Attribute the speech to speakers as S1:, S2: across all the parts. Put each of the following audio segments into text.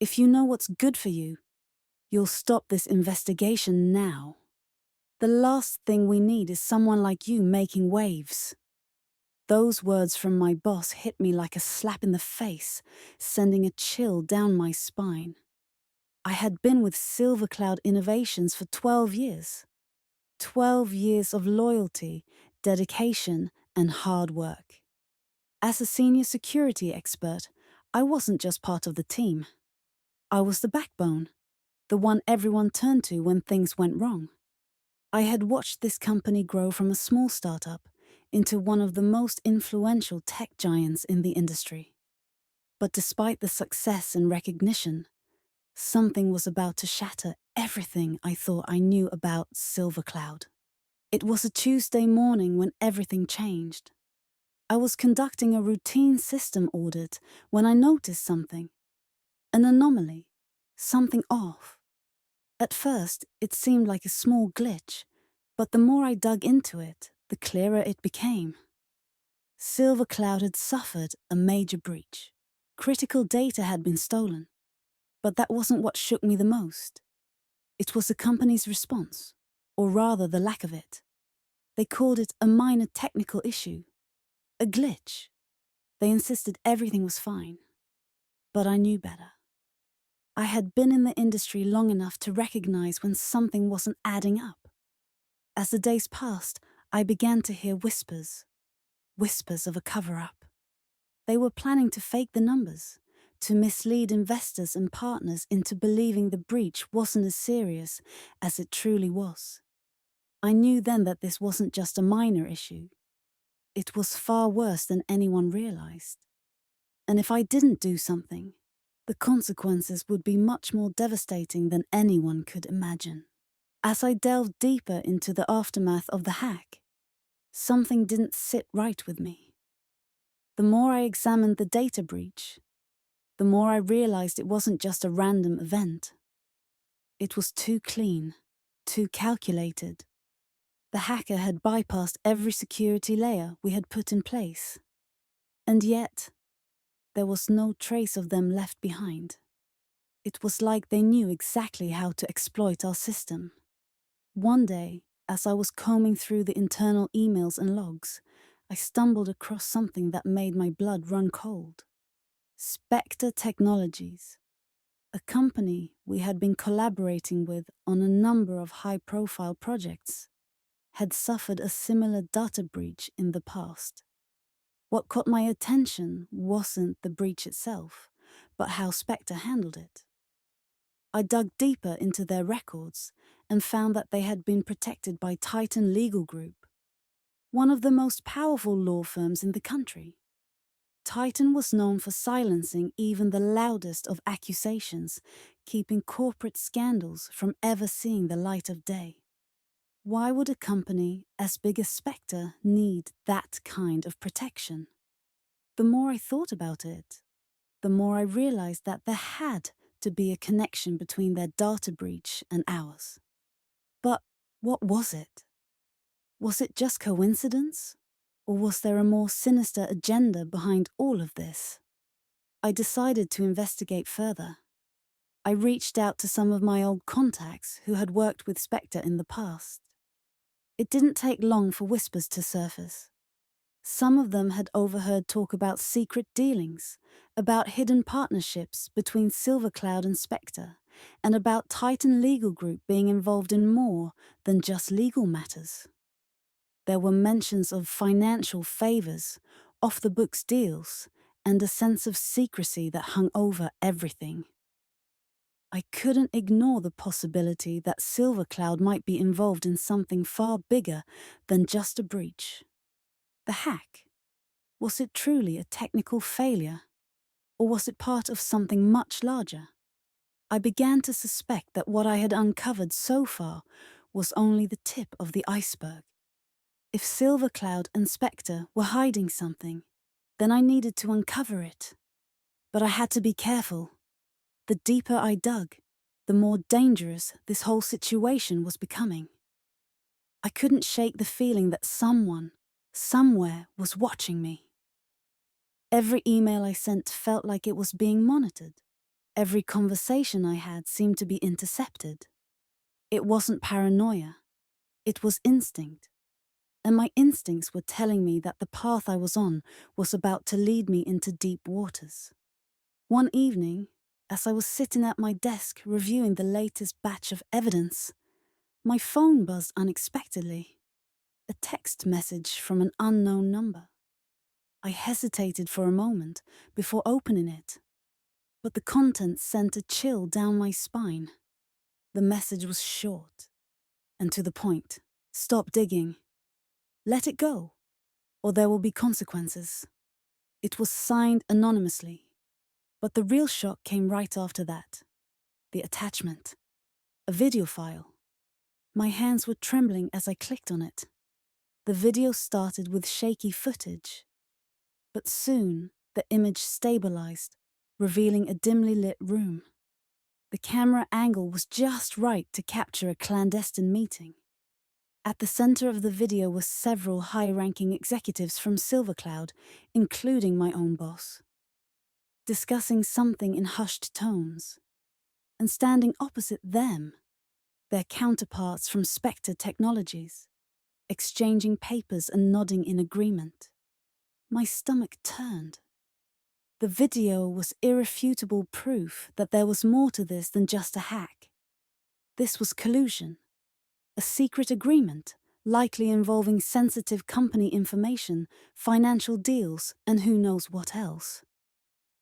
S1: If you know what's good for you, you'll stop this investigation now. The last thing we need is someone like you making waves." Those words from my boss hit me like a slap in the face, sending a chill down my spine. I had been with Silver Cloud Innovations for 12 years. 12 years of loyalty, dedication, and hard work. As a senior security expert, I wasn't just part of the team. I was the backbone, the one everyone turned to when things went wrong. I had watched this company grow from a small startup into one of the most influential tech giants in the industry. But despite the success and recognition, something was about to shatter everything I thought I knew about Silver Cloud. It was a Tuesday morning when everything changed. I was conducting a routine system audit when I noticed something. An anomaly. Something off. At first, it seemed like a small glitch, but the more I dug into it, the clearer it became. Silver Cloud had suffered a major breach. Critical data had been stolen. But that wasn't what shook me the most. It was the company's response, or rather the lack of it. They called it a minor technical issue, a glitch. They insisted everything was fine. But I knew better. I had been in the industry long enough to recognize when something wasn't adding up. As the days passed, I began to hear whispers of a cover-up. They were planning to fake the numbers, to mislead investors and partners into believing the breach wasn't as serious as it truly was. I knew then that this wasn't just a minor issue. It was far worse than anyone realized. And if I didn't do something, the consequences would be much more devastating than anyone could imagine. As I delved deeper into the aftermath of the hack, something didn't sit right with me. The more I examined the data breach, the more I realized it wasn't just a random event. It was too clean, too calculated. The hacker had bypassed every security layer we had put in place. And yet, there was no trace of them left behind. It was like they knew exactly how to exploit our system. One day, as I was combing through the internal emails and logs, I stumbled across something that made my blood run cold. Spectre Technologies, a company we had been collaborating with on a number of high-profile projects, had suffered a similar data breach in the past. What caught my attention wasn't the breach itself, but how Spectre handled it. I dug deeper into their records and found that they had been protected by Titan Legal Group, one of the most powerful law firms in the country. Titan was known for silencing even the loudest of accusations, keeping corporate scandals from ever seeing the light of day. Why would a company as big as Spectre need that kind of protection? The more I thought about it, the more I realized that there had to be a connection between their data breach and ours. But what was it? Was it just coincidence? Or was there a more sinister agenda behind all of this? I decided to investigate further. I reached out to some of my old contacts who had worked with Spectre in the past. It didn't take long for whispers to surface. Some of them had overheard talk about secret dealings, about hidden partnerships between Silver Cloud and Spectre, and about Titan Legal Group being involved in more than just legal matters. There were mentions of financial favors, off-the-books deals, and a sense of secrecy that hung over everything. I couldn't ignore the possibility that Silver Cloud might be involved in something far bigger than just a breach. The hack? Was it truly a technical failure? Or was it part of something much larger? I began to suspect that what I had uncovered so far was only the tip of the iceberg. If Silver Cloud and Spectre were hiding something, then I needed to uncover it. But I had to be careful. The deeper I dug, the more dangerous this whole situation was becoming. I couldn't shake the feeling that someone, somewhere, was watching me. Every email I sent felt like it was being monitored. Every conversation I had seemed to be intercepted. It wasn't paranoia, it was instinct. And my instincts were telling me that the path I was on was about to lead me into deep waters. One evening, as I was sitting at my desk reviewing the latest batch of evidence, my phone buzzed unexpectedly. A text message from an unknown number. I hesitated for a moment before opening it, but the contents sent a chill down my spine. The message was short and to the point. Stop digging. Let it go, or there will be consequences. It was signed anonymously, but the real shock came right after that. The attachment. A video file. My hands were trembling as I clicked on it. The video started with shaky footage, but soon the image stabilized, revealing a dimly lit room. The camera angle was just right to capture a clandestine meeting. At the center of the video were several high-ranking executives from SilverCloud, including my own boss, discussing something in hushed tones. And standing opposite them, their counterparts from Spectre Technologies, exchanging papers and nodding in agreement. My stomach turned. The video was irrefutable proof that there was more to this than just a hack. This was collusion, a secret agreement, likely involving sensitive company information, financial deals, and who knows what else.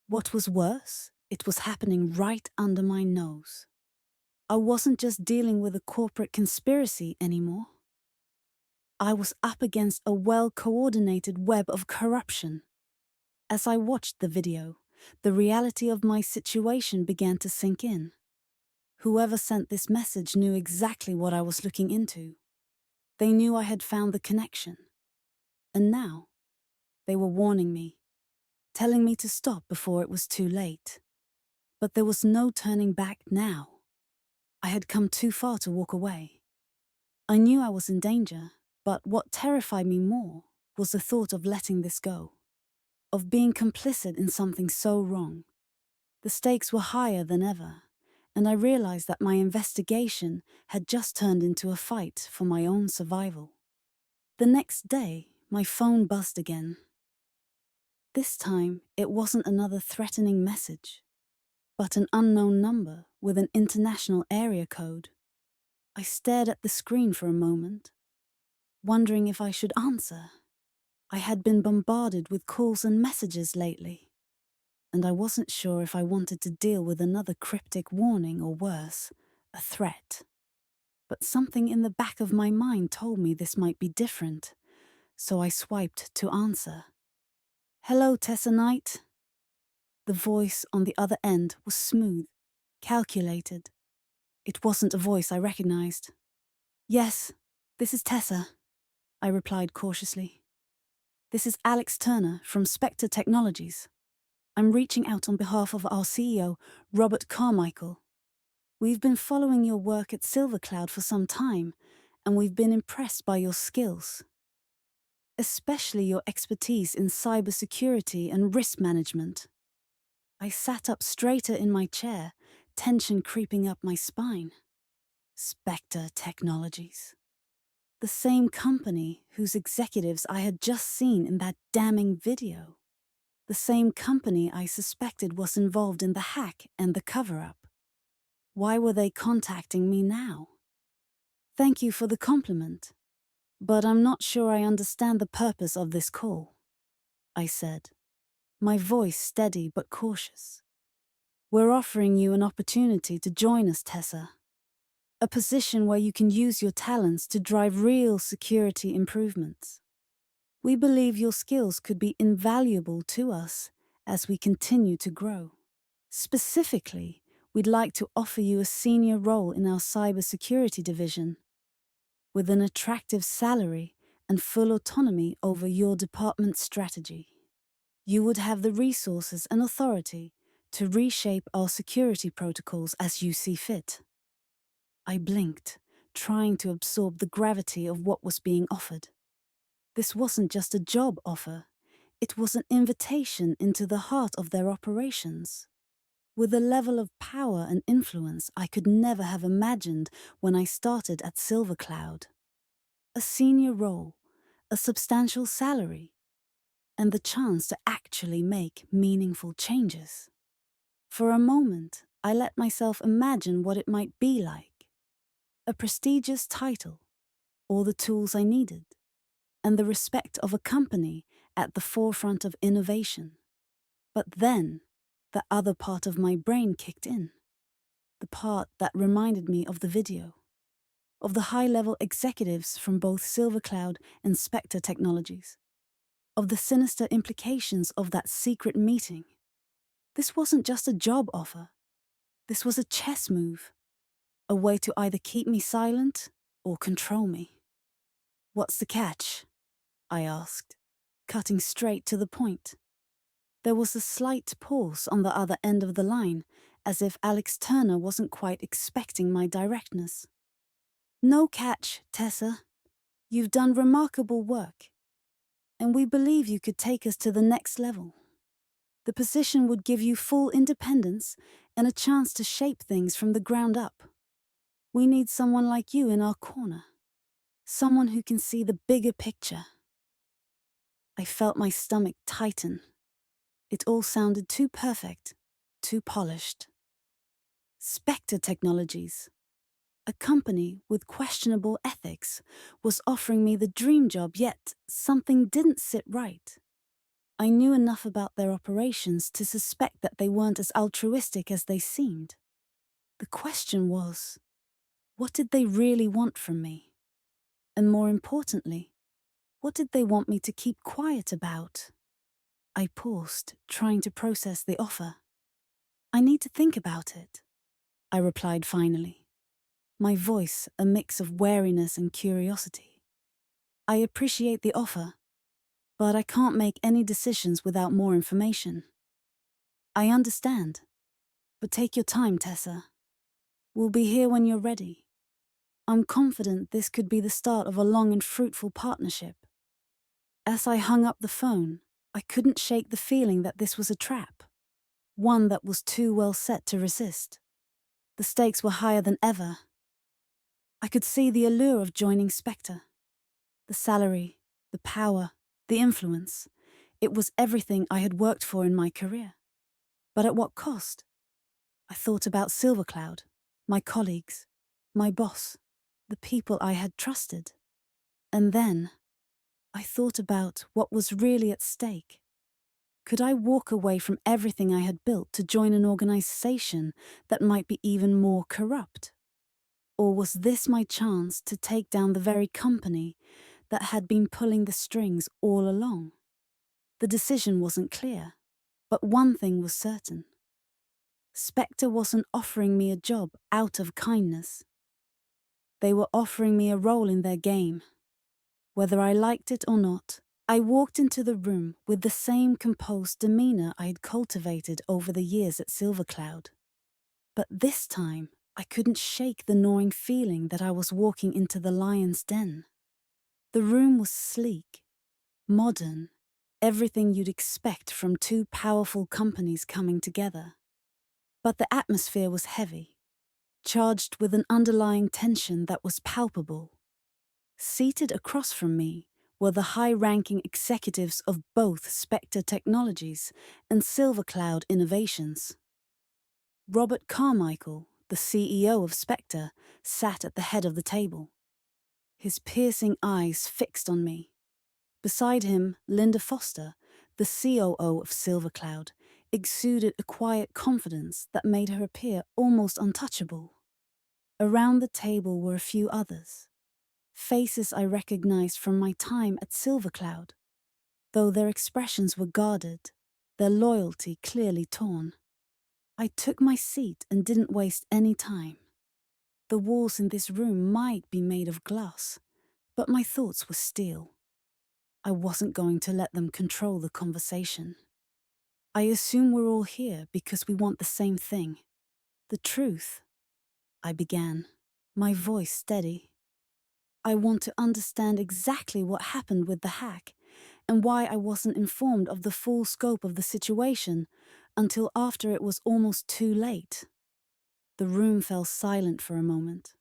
S1: What was worse, it was happening right under my nose. I wasn't just dealing with a corporate conspiracy anymore. I was up against a well-coordinated web of corruption. As I watched the video, the reality of my situation began to sink in. Whoever sent this message knew exactly what I was looking into. They knew I had found the connection. And now, they were warning me, telling me to stop before it was too late. But there was no turning back now. I had come too far to walk away. I knew I was in danger, but what terrified me more was the thought of letting this go, of being complicit in something so wrong. The stakes were higher than ever, and I realized that my investigation had just turned into a fight for my own survival. The next day, my phone buzzed again. This time, it wasn't another threatening message, but an unknown number with an international area code. I stared at the screen for a moment, wondering if I should answer. I had been bombarded with calls and messages lately, and I wasn't sure if I wanted to deal with another cryptic warning or worse, a threat. But something in the back of my mind told me this might be different, so I swiped to answer. "Hello, Tessa Knight." The voice on the other end was smooth, calculated. It wasn't a voice I recognized. "Yes, this is Tessa," I replied cautiously. "This is Alex Turner from Spectre Technologies. I'm reaching out on behalf of our CEO, Robert Carmichael. We've been following your work at SilverCloud for some time, and we've been impressed by your skills, especially your expertise in cybersecurity and risk management." I sat up straighter in my chair, tension creeping up my spine. Spectre Technologies. The same company whose executives I had just seen in that damning video. The same company I suspected was involved in the hack and the cover-up. Why were they contacting me now? "Thank you for the compliment, but I'm not sure I understand the purpose of this call," I said, my voice steady but cautious. "We're offering you an opportunity to join us, Tessa. A position where you can use your talents to drive real security improvements. We believe your skills could be invaluable to us as we continue to grow. Specifically, we'd like to offer you a senior role in our cybersecurity division, with an attractive salary and full autonomy over your department's strategy. You would have the resources and authority to reshape our security protocols as you see fit." I blinked, trying to absorb the gravity of what was being offered. This wasn't just a job offer, it was an invitation into the heart of their operations. with a level of power and influence I could never have imagined when I started at Silvercloud. A senior role, a substantial salary, and the chance to actually make meaningful changes. For a moment, I let myself imagine what it might be like. A prestigious title, all the tools I needed, and the respect of a company at the forefront of innovation. But then, the other part of my brain kicked in. The part that reminded me of the video, of the high-level executives from both Silvercloud and Spectre Technologies, of the sinister implications of that secret meeting. This wasn't just a job offer. This was a chess move, a way to either keep me silent or control me. "What's the catch?" I asked, cutting straight to the point. There was a slight pause on the other end of the line, as if Alex Turner wasn't quite expecting my directness. "No catch, Tessa. You've done remarkable work, and we believe you could take us to the next level. The position would give you full independence and a chance to shape things from the ground up. We need someone like you in our corner, someone who can see the bigger picture." I felt my stomach tighten. It all sounded too perfect, too polished. Spectre Technologies, a company with questionable ethics, was offering me the dream job, yet something didn't sit right. I knew enough about their operations to suspect that they weren't as altruistic as they seemed. The question was, what did they really want from me? And more importantly, what did they want me to keep quiet about? I paused, trying to process the offer. "I need to think about it," I replied finally, my voice a mix of wariness and curiosity. "I appreciate the offer, but I can't make any decisions without more information." "I understand, but take your time, Tessa. We'll be here when you're ready. I'm confident this could be the start of a long and fruitful partnership." As I hung up the phone, I couldn't shake the feeling that this was a trap, one that was too well set to resist. The stakes were higher than ever. I could see the allure of joining Spectre. The salary, the power, the influence. It was everything I had worked for in my career. But at what cost? I thought about Silvercloud, my colleagues, my boss, the people I had trusted. And then I thought about what was really at stake. Could I walk away from everything I had built to join an organization that might be even more corrupt? Or was this my chance to take down the very company that had been pulling the strings all along? The decision wasn't clear, but one thing was certain. Spectre wasn't offering me a job out of kindness. They were offering me a role in their game. Whether I liked it or not, I walked into the room with the same composed demeanor I had cultivated over the years at Silvercloud. But this time, I couldn't shake the gnawing feeling that I was walking into the lion's den. The room was sleek, modern, everything you'd expect from two powerful companies coming together. But the atmosphere was heavy, charged with an underlying tension that was palpable. Seated across from me were the high-ranking executives of both Spectre Technologies and Silvercloud Innovations. Robert Carmichael, the CEO of Spectre, sat at the head of the table, his piercing eyes fixed on me. Beside him, Linda Foster, the COO of Silvercloud, exuded a quiet confidence that made her appear almost untouchable. Around the table were a few others, faces I recognized from my time at Silvercloud, though their expressions were guarded, their loyalty clearly torn. I took my seat and didn't waste any time. The walls in this room might be made of glass, but my thoughts were steel. I wasn't going to let them control the conversation. "I assume we're all here because we want the same thing. The truth," I began, my voice steady. "I want to understand exactly what happened with the hack and why I wasn't informed of the full scope of the situation until after it was almost too late. The room fell silent for a moment.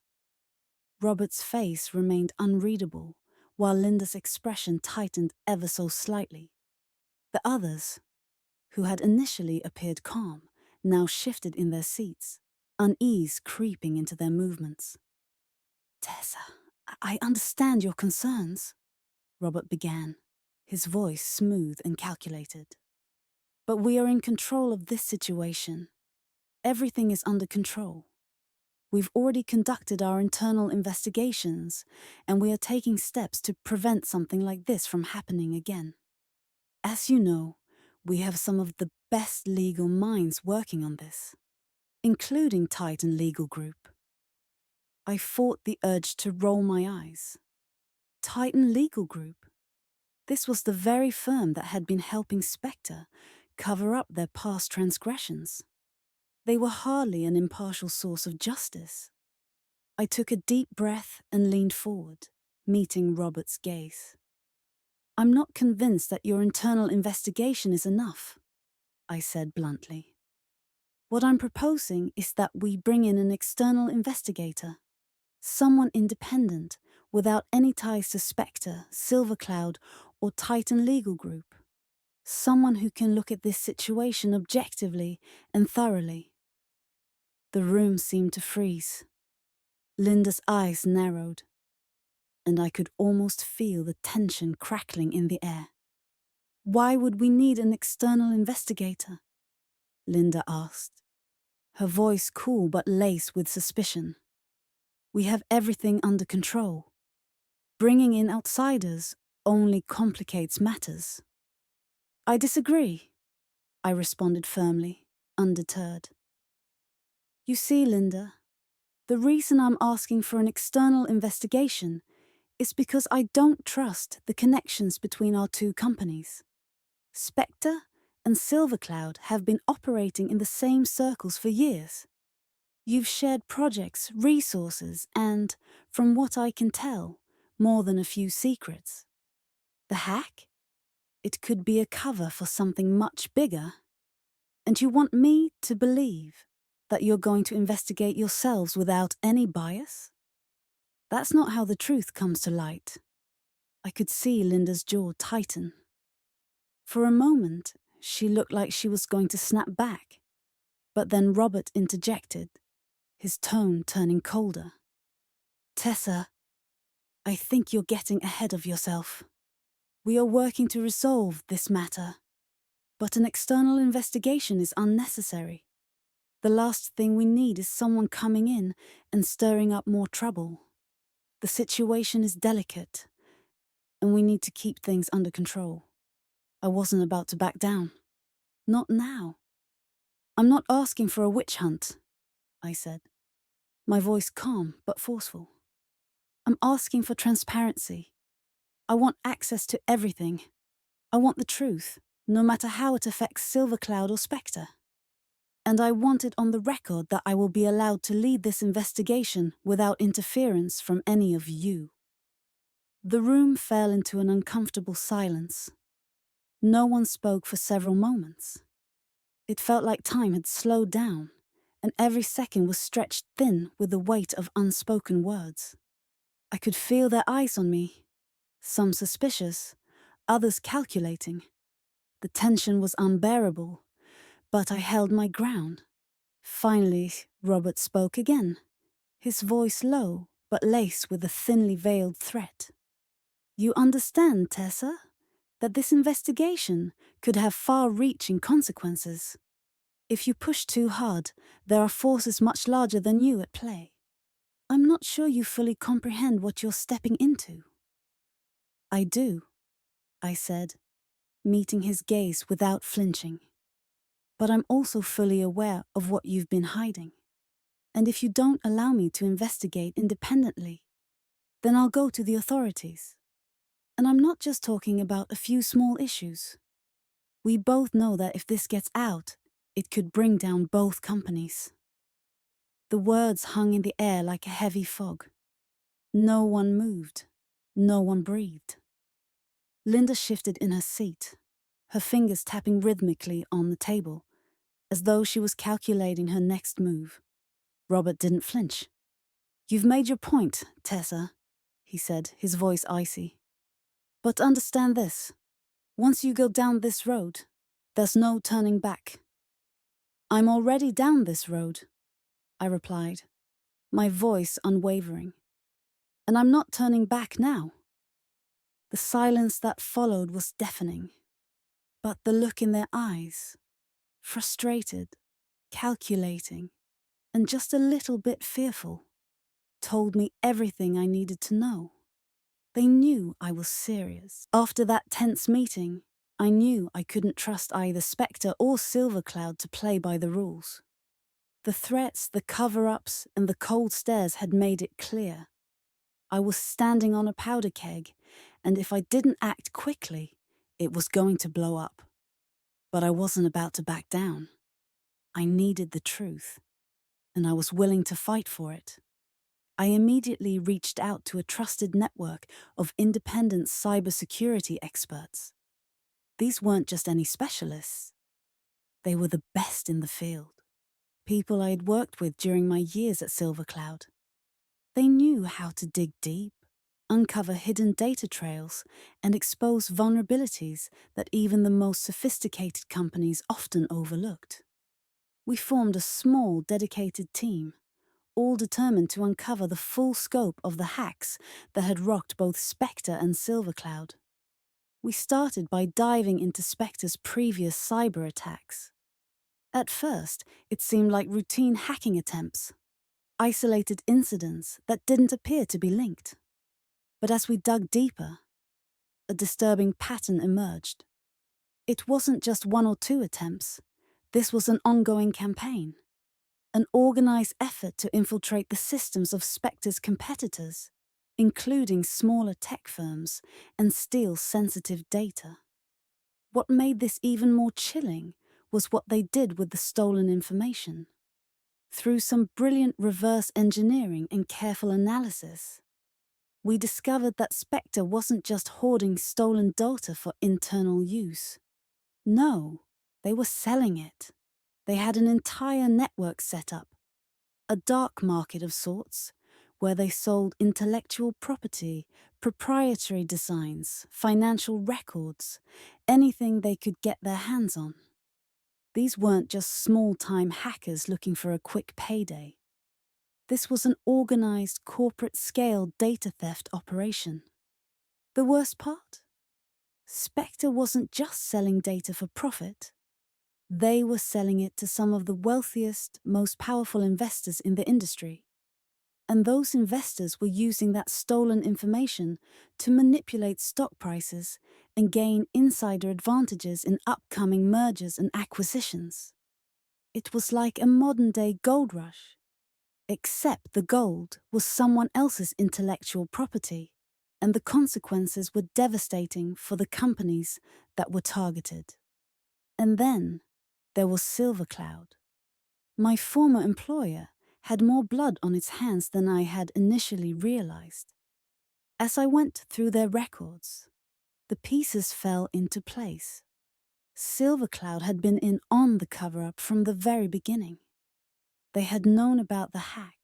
S1: Robert's face remained unreadable, while Linda's expression tightened ever so slightly. The others, who had initially appeared calm, now shifted in their seats, unease creeping into their movements. "Tessa, I understand your concerns," Robert began, his voice smooth and calculated. "But we are in control of this situation. Everything is under control. We've already conducted our internal investigations, and we are taking steps to prevent something like this from happening again. As you know, we have some of the best legal minds working on this, including Titan Legal Group." I fought the urge to roll my eyes. Titan Legal Group? This was the very firm that had been helping Spectre cover up their past transgressions. They were hardly an impartial source of justice. I took a deep breath and leaned forward, meeting Robert's gaze. "I'm not convinced that your internal investigation is enough," I said bluntly. "What I'm proposing is that we bring in an external investigator, someone independent, without any ties to Spectre, Silvercloud, or Titan Legal Group. Someone who can look at this situation objectively and thoroughly." The room seemed to freeze. Linda's eyes narrowed, and I could almost feel the tension crackling in the air. "Why would we need an external investigator?" Linda asked, her voice cool but laced with suspicion. "We have everything under control. Bringing in outsiders only complicates matters." "I disagree," I responded firmly, undeterred. "You see, Linda, the reason I'm asking for an external investigation is because I don't trust the connections between our two companies. Spectre and Silvercloud have been operating in the same circles for years. You've shared projects, resources, and, from what I can tell, more than a few secrets. The hack? It could be a cover for something much bigger. And you want me to believe that you're going to investigate yourselves without any bias? That's not how the truth comes to light." I could see Linda's jaw tighten. For a moment, she looked like she was going to snap back. But then Robert interjected, his tone turning colder. "Tessa, I think you're getting ahead of yourself. We are working to resolve this matter, but an external investigation is unnecessary. The last thing we need is someone coming in and stirring up more trouble. The situation is delicate, and we need to keep things under control." I wasn't about to back down. "Not now. I'm not asking for a witch hunt," I said, my voice calm but forceful. "I'm asking for transparency. I want access to everything. I want the truth, no matter how it affects Silvercloud or Spectre. And I want it on the record that I will be allowed to lead this investigation without interference from any of you." The room fell into an uncomfortable silence. No one spoke for several moments. It felt like time had slowed down, and every second was stretched thin with the weight of unspoken words. I could feel their eyes on me, some suspicious, others calculating. The tension was unbearable, but I held my ground. Finally, Robert spoke again, his voice low but laced with a thinly veiled threat. "You understand, Tessa, that this investigation could have far-reaching consequences. If you push too hard, there are forces much larger than you at play. I'm not sure you fully comprehend what you're stepping into." "I do," I said, meeting his gaze without flinching. "But I'm also fully aware of what you've been hiding. And if you don't allow me to investigate independently, then I'll go to the authorities. And I'm not just talking about a few small issues. We both know that if this gets out, it could bring down both companies." The words hung in the air like a heavy fog. No one moved. No one breathed. Linda shifted in her seat, her fingers tapping rhythmically on the table, as though she was calculating her next move. Robert didn't flinch. "You've made your point, Tessa," he said, his voice icy. "But understand this. Once you go down this road, there's no turning back." "I'm already down this road," I replied, my voice unwavering. "And I'm not turning back now." The silence that followed was deafening, but the look in their eyes, frustrated, calculating, and just a little bit fearful, told me everything I needed to know. They knew I was serious. After that tense meeting, I knew I couldn't trust either Spectre or Silvercloud to play by the rules. The threats, the cover-ups, and the cold stares had made it clear. I was standing on a powder keg, and if I didn't act quickly, it was going to blow up. But I wasn't about to back down. I needed the truth, and I was willing to fight for it. I immediately reached out to a trusted network of independent cybersecurity experts. These weren't just any specialists. They were the best in the field. People I had worked with during my years at Silvercloud. They knew how to dig deep, uncover hidden data trails, and expose vulnerabilities that even the most sophisticated companies often overlooked. We formed a small, dedicated team, all determined to uncover the full scope of the hacks that had rocked both Spectre and Silvercloud. We started by diving into Spectre's previous cyber attacks. At first, it seemed like routine hacking attempts, isolated incidents that didn't appear to be linked. But as we dug deeper, a disturbing pattern emerged. It wasn't just one or two attempts. This was an ongoing campaign, an organized effort to infiltrate the systems of Spectre's competitors, including smaller tech firms, and steal sensitive data. What made this even more chilling was what they did with the stolen information. Through some brilliant reverse engineering and careful analysis, we discovered that Spectre wasn't just hoarding stolen data for internal use. No, they were selling it. They had an entire network set up, a dark market of sorts, where they sold intellectual property, proprietary designs, financial records, anything they could get their hands on. These weren't just small-time hackers looking for a quick payday. This was an organized, corporate-scale data theft operation. The worst part? Spectre wasn't just selling data for profit. They were selling it to some of the wealthiest, most powerful investors in the industry. And those investors were using that stolen information to manipulate stock prices and gain insider advantages in upcoming mergers and acquisitions. It was like a modern-day gold rush, except the gold was someone else's intellectual property, and the consequences were devastating for the companies that were targeted. And then there was Silvercloud. My former employer had more blood on its hands than I had initially realized. As I went through their records, the pieces fell into place. Silvercloud had been in on the cover-up from the very beginning. They had known about the hack,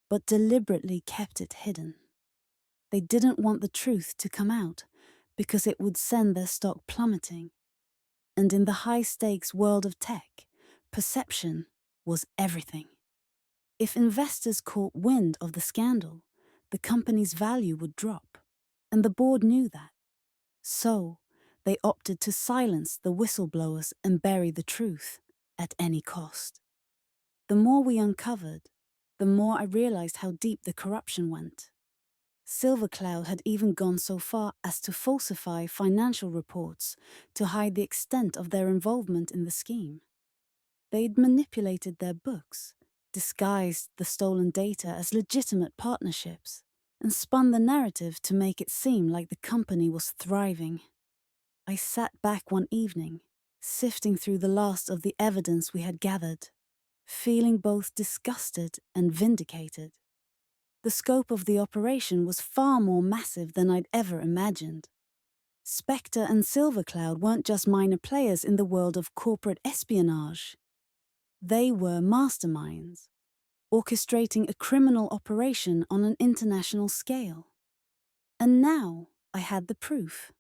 S1: but deliberately kept it hidden. They didn't want the truth to come out because it would send their stock plummeting. And in the high-stakes world of tech, perception was everything. If investors caught wind of the scandal, the company's value would drop, and the board knew that. So, they opted to silence the whistleblowers and bury the truth at any cost. The more we uncovered, the more I realized how deep the corruption went. Silvercloud had even gone so far as to falsify financial reports to hide the extent of their involvement in the scheme. They'd manipulated their books, disguised the stolen data as legitimate partnerships, and spun the narrative to make it seem like the company was thriving. I sat back one evening, sifting through the last of the evidence we had gathered, feeling both disgusted and vindicated. The scope of the operation was far more massive than I'd ever imagined. Spectre and Silvercloud weren't just minor players in the world of corporate espionage. They were masterminds, orchestrating a criminal operation on an international scale. And now I had the proof.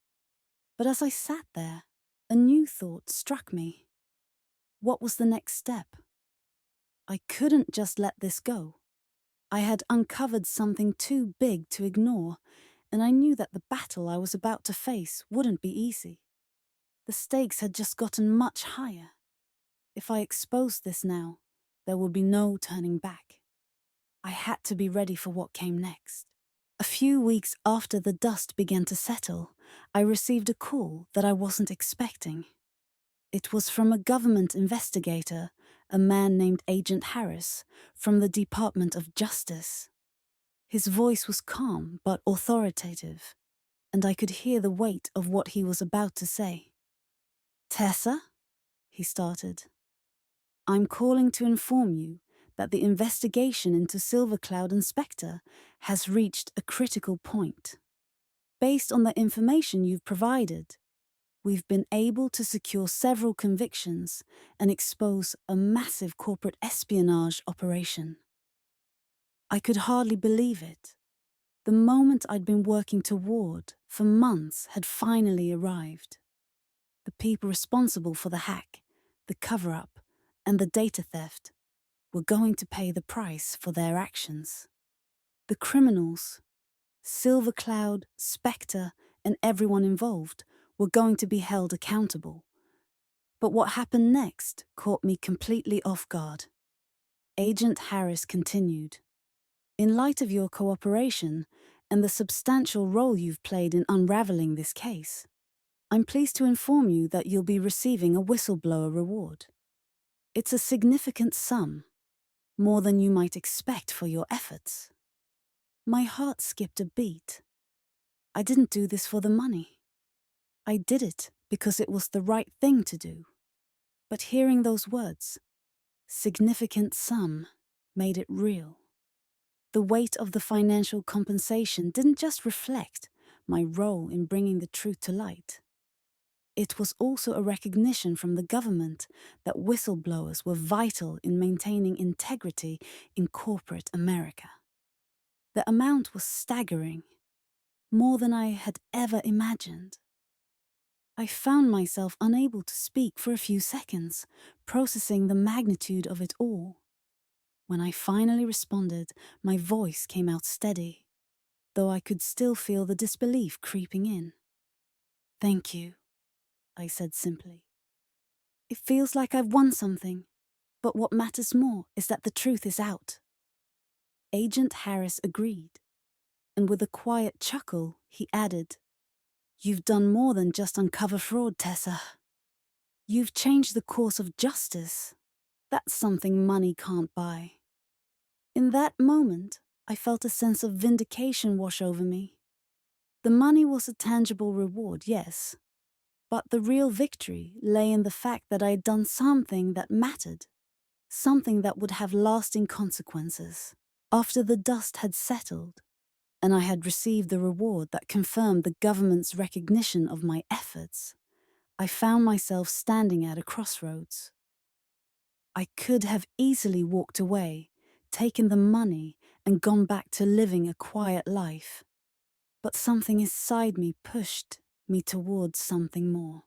S1: But as I sat there, a new thought struck me. What was the next step? I couldn't just let this go. I had uncovered something too big to ignore, and I knew that the battle I was about to face wouldn't be easy. The stakes had just gotten much higher. If I exposed this now, there would be no turning back. I had to be ready for what came next. A few weeks after the dust began to settle, I received a call that I wasn't expecting. It was from a government investigator, a man named Agent Harris, from the Department of Justice. His voice was calm but authoritative, and I could hear the weight of what he was about to say. "Tessa," he started, "I'm calling to inform you that the investigation into Silvercloud and Spectre has reached a critical point. Based on the information you've provided, we've been able to secure several convictions and expose a massive corporate espionage operation." I could hardly believe it. The moment I'd been working toward for months had finally arrived. The people responsible for the hack, the cover-up, and the data theft were going to pay the price for their actions. The criminals, Silvercloud, Spectre, and everyone involved were going to be held accountable. But what happened next caught me completely off guard. Agent Harris continued, "In light of your cooperation and the substantial role you've played in unraveling this case, I'm pleased to inform you that you'll be receiving a whistleblower reward. It's a significant sum, more than you might expect for your efforts." My heart skipped a beat. I didn't do this for the money. I did it because it was the right thing to do. But hearing those words, "significant sum," made it real. The weight of the financial compensation didn't just reflect my role in bringing the truth to light. It was also a recognition from the government that whistleblowers were vital in maintaining integrity in corporate America. The amount was staggering, more than I had ever imagined. I found myself unable to speak for a few seconds, processing the magnitude of it all. When I finally responded, my voice came out steady, though I could still feel the disbelief creeping in. "Thank you," I said simply. "It feels like I've won something, but what matters more is that the truth is out." Agent Harris agreed, and with a quiet chuckle, he added, "You've done more than just uncover fraud, Tessa. You've changed the course of justice. That's something money can't buy." In that moment, I felt a sense of vindication wash over me. The money was a tangible reward, yes, but the real victory lay in the fact that I had done something that mattered, something that would have lasting consequences. After the dust had settled, and I had received the reward that confirmed the government's recognition of my efforts, I found myself standing at a crossroads. I could have easily walked away, taken the money, and gone back to living a quiet life. But something inside me pushed me towards something more.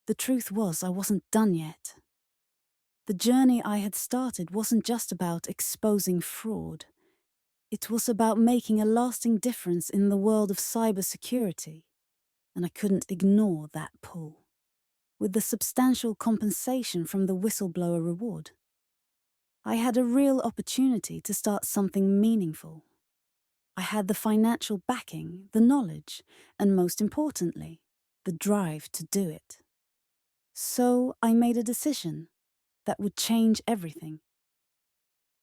S1: The truth was, I wasn't done yet. The journey I had started wasn't just about exposing fraud. It was about making a lasting difference in the world of cybersecurity, and I couldn't ignore that pull. With the substantial compensation from the whistleblower reward, I had a real opportunity to start something meaningful. I had the financial backing, the knowledge, and most importantly, the drive to do it. So I made a decision that would change everything.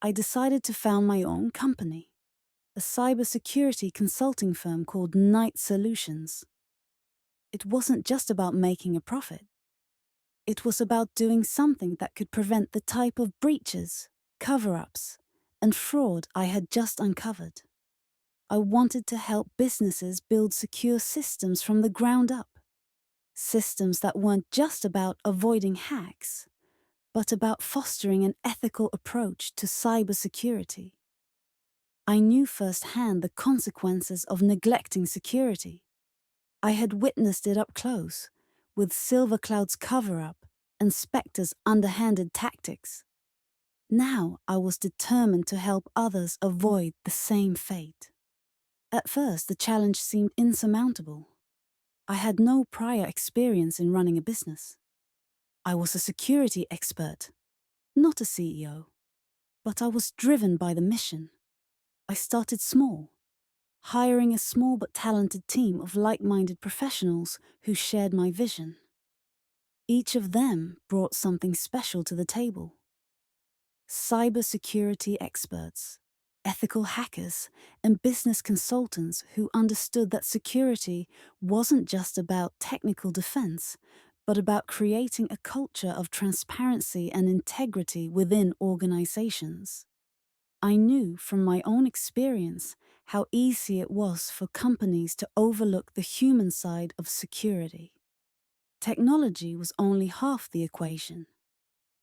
S1: I decided to found my own company, a cybersecurity consulting firm called Night Solutions. It wasn't just about making a profit. It was about doing something that could prevent the type of breaches, cover-ups, and fraud I had just uncovered. I wanted to help businesses build secure systems from the ground up. Systems that weren't just about avoiding hacks, but about fostering an ethical approach to cybersecurity. I knew firsthand the consequences of neglecting security. I had witnessed it up close, with Silvercloud's cover-up and Spectre's underhanded tactics. Now I was determined to help others avoid the same fate. At first, the challenge seemed insurmountable. I had no prior experience in running a business. I was a security expert, not a CEO, but I was driven by the mission. I started small, hiring a small but talented team of like-minded professionals who shared my vision. Each of them brought something special to the table. Cybersecurity experts, ethical hackers, and business consultants who understood that security wasn't just about technical defense, but about creating a culture of transparency and integrity within organizations. I knew from my own experience how easy it was for companies to overlook the human side of security. Technology was only half the equation.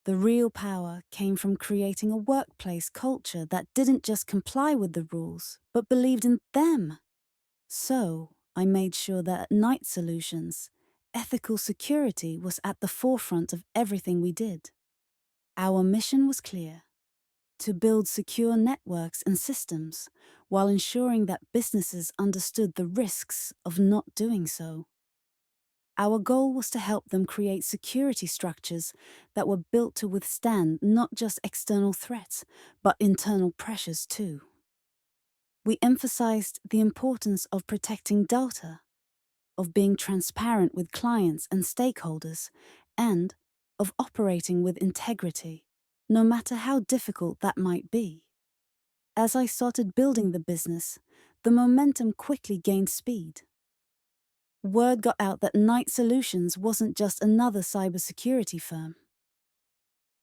S1: The real power came from creating a workplace culture that didn't just comply with the rules, but believed in them. So, I made sure that at Night Solutions, ethical security was at the forefront of everything we did. Our mission was clear: to build secure networks and systems while ensuring that businesses understood the risks of not doing so. Our goal was to help them create security structures that were built to withstand not just external threats, but internal pressures too. We emphasized the importance of protecting data, of being transparent with clients and stakeholders, and of operating with integrity, no matter how difficult that might be. As I started building the business, the momentum quickly gained speed. Word got out that Night Solutions wasn't just another cybersecurity firm.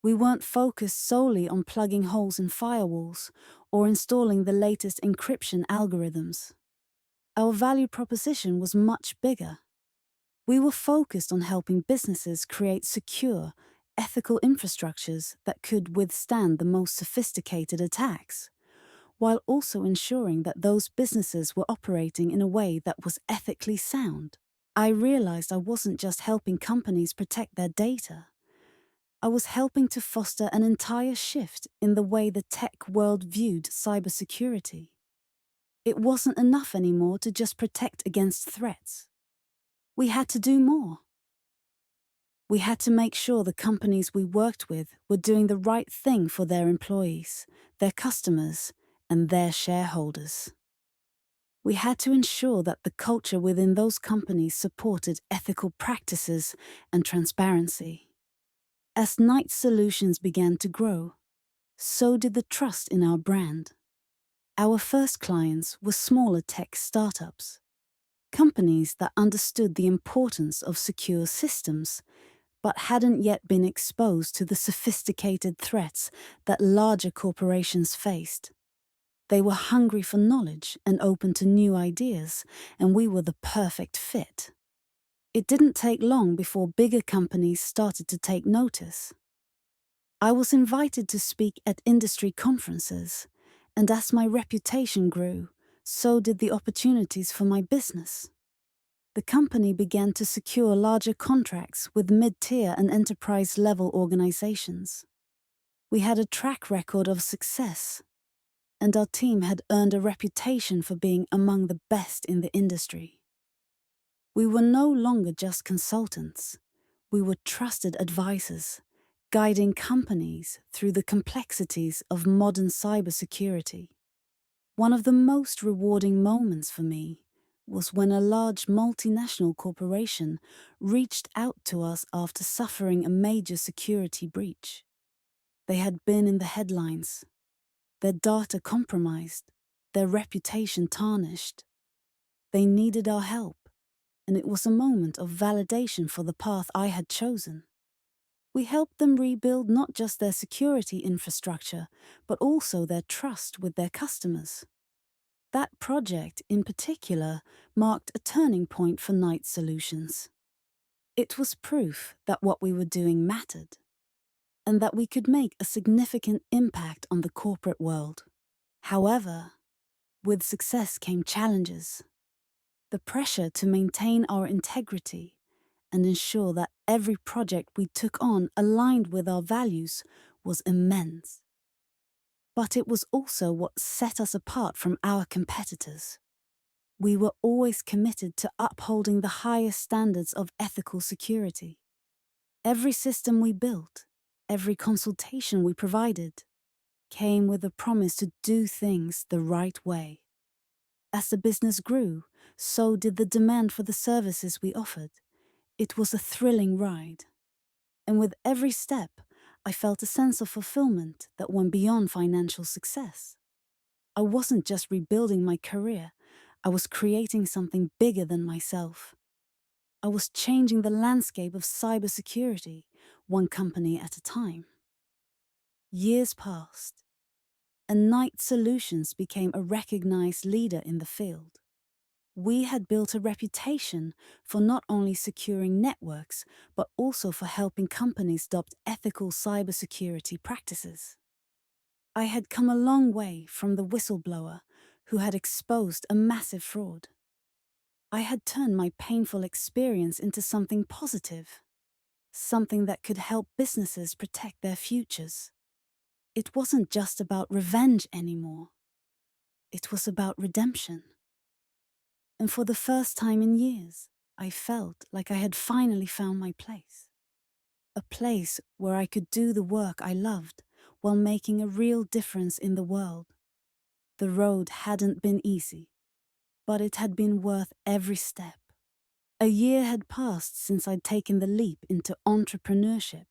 S1: We weren't focused solely on plugging holes in firewalls or installing the latest encryption algorithms. Our value proposition was much bigger. We were focused on helping businesses create secure, ethical infrastructures that could withstand the most sophisticated attacks, while also ensuring that those businesses were operating in a way that was ethically sound. I realized I wasn't just helping companies protect their data. I was helping to foster an entire shift in the way the tech world viewed cybersecurity. It wasn't enough anymore to just protect against threats. We had to do more. We had to make sure the companies we worked with were doing the right thing for their employees, their customers, and their shareholders. We had to ensure that the culture within those companies supported ethical practices and transparency. As Night Solutions began to grow, so did the trust in our brand. Our first clients were smaller tech startups, companies that understood the importance of secure systems, but hadn't yet been exposed to the sophisticated threats that larger corporations faced. They were hungry for knowledge and open to new ideas, and we were the perfect fit. It didn't take long before bigger companies started to take notice. I was invited to speak at industry conferences, and as my reputation grew, so did the opportunities for my business. The company began to secure larger contracts with mid-tier and enterprise-level organizations. We had a track record of success, and our team had earned a reputation for being among the best in the industry. We were no longer just consultants. We were trusted advisors, guiding companies through the complexities of modern cybersecurity. One of the most rewarding moments for me was when a large multinational corporation reached out to us after suffering a major security breach. They had been in the headlines, their data compromised, their reputation tarnished. They needed our help, and it was a moment of validation for the path I had chosen. We helped them rebuild not just their security infrastructure, but also their trust with their customers. That project, in particular, marked a turning point for Night Solutions. It was proof that what we were doing mattered. and that we could make a significant impact on the corporate world. However, with success came challenges. The pressure to maintain our integrity and ensure that every project we took on aligned with our values was immense. But it was also what set us apart from our competitors. We were always committed to upholding the highest standards of ethical security. Every system we built, every consultation we provided, came with a promise to do things the right way. As the business grew, so did the demand for the services we offered. It was a thrilling ride. And with every step, I felt a sense of fulfillment that went beyond financial success. I wasn't just rebuilding my career, I was creating something bigger than myself. I was changing the landscape of cybersecurity, one company at a time. Years passed, and Knight Solutions became a recognized leader in the field. We had built a reputation for not only securing networks, but also for helping companies adopt ethical cybersecurity practices. I had come a long way from the whistleblower who had exposed a massive fraud. I had turned my painful experience into something positive, something that could help businesses protect their futures. It wasn't just about revenge anymore. It was about redemption. And for the first time in years, I felt like I had finally found my place. A place where I could do the work I loved while making a real difference in the world. The road hadn't been easy, but it had been worth every step. A year had passed since I'd taken the leap into entrepreneurship.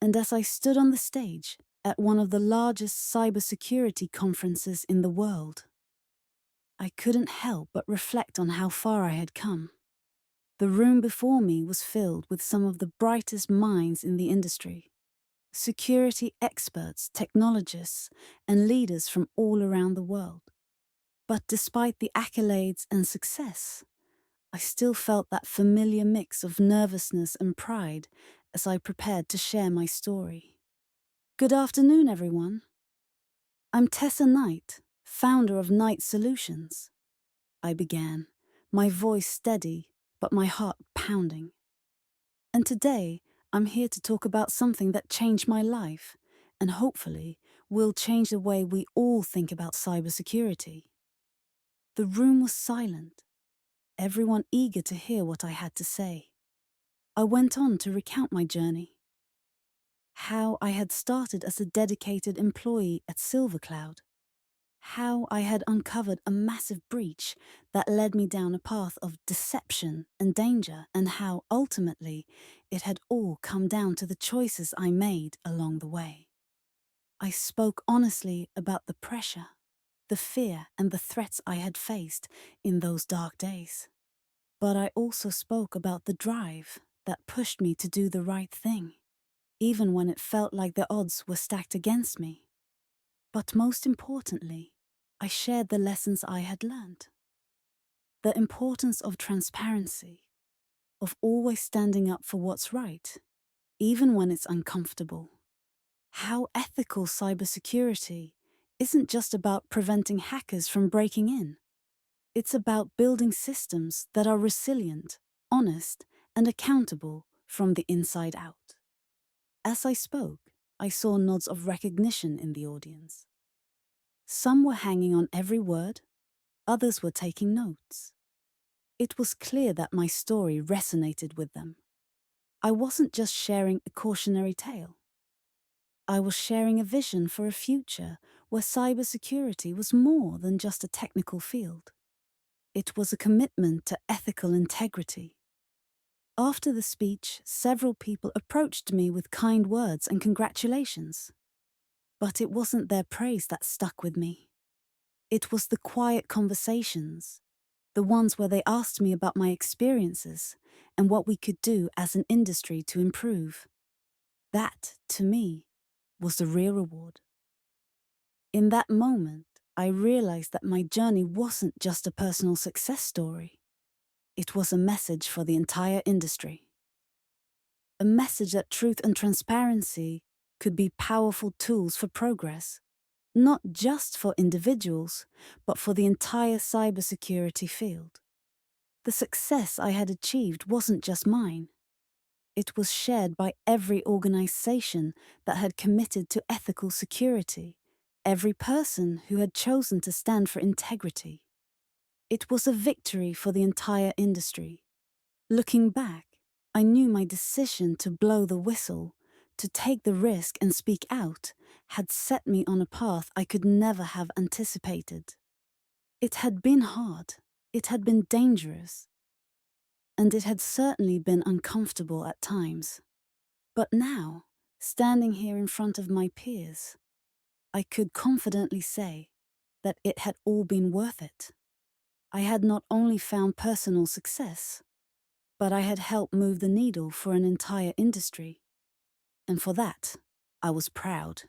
S1: And as I stood on the stage at one of the largest cybersecurity conferences in the world, I couldn't help but reflect on how far I had come. The room before me was filled with some of the brightest minds in the industry. Security experts, technologists, and leaders from all around the world. But despite the accolades and success, I still felt that familiar mix of nervousness and pride as I prepared to share my story. Good afternoon, everyone. I'm Tessa Knight, founder of Knight Solutions. I began, my voice steady, but my heart pounding. And today, I'm here to talk about something that changed my life, and hopefully will change the way we all think about cybersecurity. The room was silent, everyone eager to hear what I had to say. I went on to recount my journey. How I had started as a dedicated employee at SilverCloud. How I had uncovered a massive breach that led me down a path of deception and danger, and how, ultimately, it had all come down to the choices I made along the way. I spoke honestly about the pressure, the fear, and the threats I had faced in those dark days. But I also spoke about the drive that pushed me to do the right thing, even when it felt like the odds were stacked against me. But most importantly, I shared the lessons I had learned. The importance of transparency, of always standing up for what's right, even when it's uncomfortable. How ethical cybersecurity isn't just about preventing hackers from breaking in. It's about building systems that are resilient, honest, and accountable from the inside out. As I spoke, I saw nods of recognition in the audience. Some were hanging on every word, others were taking notes. It was clear that my story resonated with them. I wasn't just sharing a cautionary tale. I was sharing a vision for a future where cybersecurity was more than just a technical field. It was a commitment to ethical integrity. After the speech, several people approached me with kind words and congratulations. But it wasn't their praise that stuck with me. It was the quiet conversations, the ones where they asked me about my experiences and what we could do as an industry to improve. That, to me, was the real reward. In that moment, I realized that my journey wasn't just a personal success story. It was a message for the entire industry. A message that truth and transparency could be powerful tools for progress, not just for individuals, but for the entire cybersecurity field. The success I had achieved wasn't just mine. It was shared by every organization that had committed to ethical security, every person who had chosen to stand for integrity. It was a victory for the entire industry. Looking back, I knew my decision to blow the whistle, to take the risk and speak out, had set me on a path I could never have anticipated. It had been hard, it had been dangerous, and it had certainly been uncomfortable at times. But now, standing here in front of my peers, I could confidently say that it had all been worth it. I had not only found personal success, but I had helped move the needle for an entire industry. And for that, I was proud.